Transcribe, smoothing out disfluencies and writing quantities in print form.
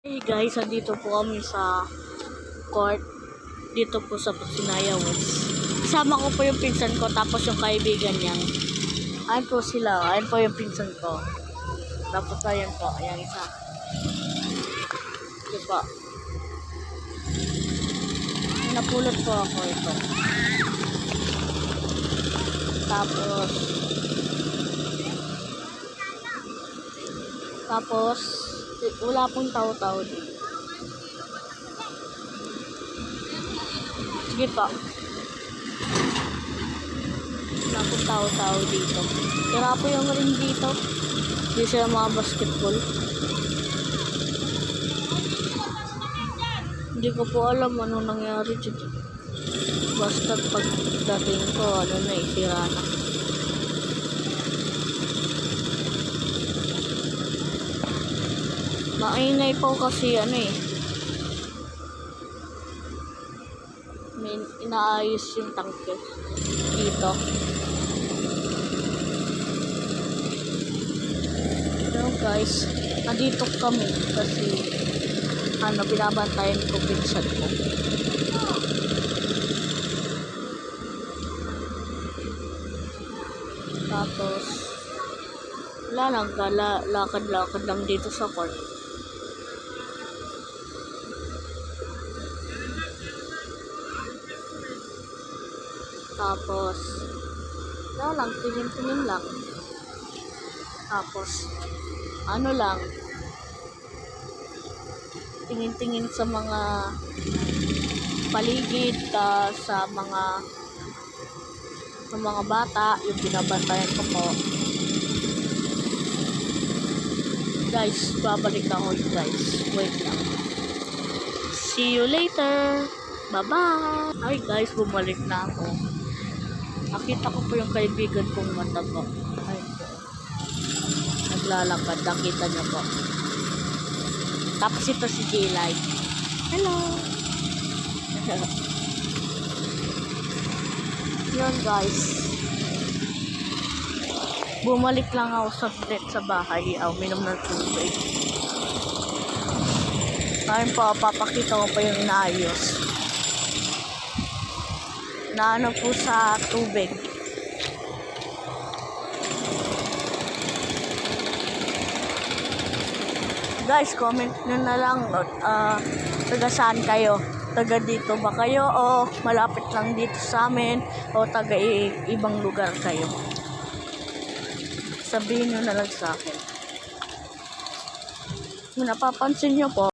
Hey guys, andito po kami sa court. Dito po sa Pusinaya Woods. Kasama ko po yung pinsan ko, tapos yung kaibigan niya. Ayan po sila. Ayan po yung pinsan ko. Tapos ayan po, ayan isa. Ito po. Napulot po ako ito. Tapos wala pong tao-tao dito. Sige po. Wala pong tao-tao dito. Tira po yung ring dito. Hindi sila mga basketball. Hindi ko po alam ano nangyari dito. Basta pagdating ko, sira na. Maingay po kasi may inaayos yung tangke dito. Pero guys, nandito kami kasi binabantayan ko pinsan ko. Tapos wala lang, lakad-lakad lang dito sa court. Tapos wala lang, tingin-tingin lang. Tapos lang, tingin-tingin sa mga paligid, sa mga bata, yung binabantayan ko po. Guys, babalik ako guys. Wait lang. See you later. Bye-bye. Hi guys, bumalik na ako. Nakita ko po yung kaibigan kong mataba. Ayun po. Naglalakad. Nakita niyo po. Tapos ito si J-Lai. Hello. Yun guys. Bumalik lang ako sa bahay. Minom ng tubig. Ayun po, papakita ko pa yung inaayos. Na po sa tubig. Guys, comment nyo na lang taga saan kayo. Taga dito ba kayo o malapit lang dito sa amin o taga ibang lugar kayo. Sabihin nyo na lang sa akin. Kung napapansin nyo po,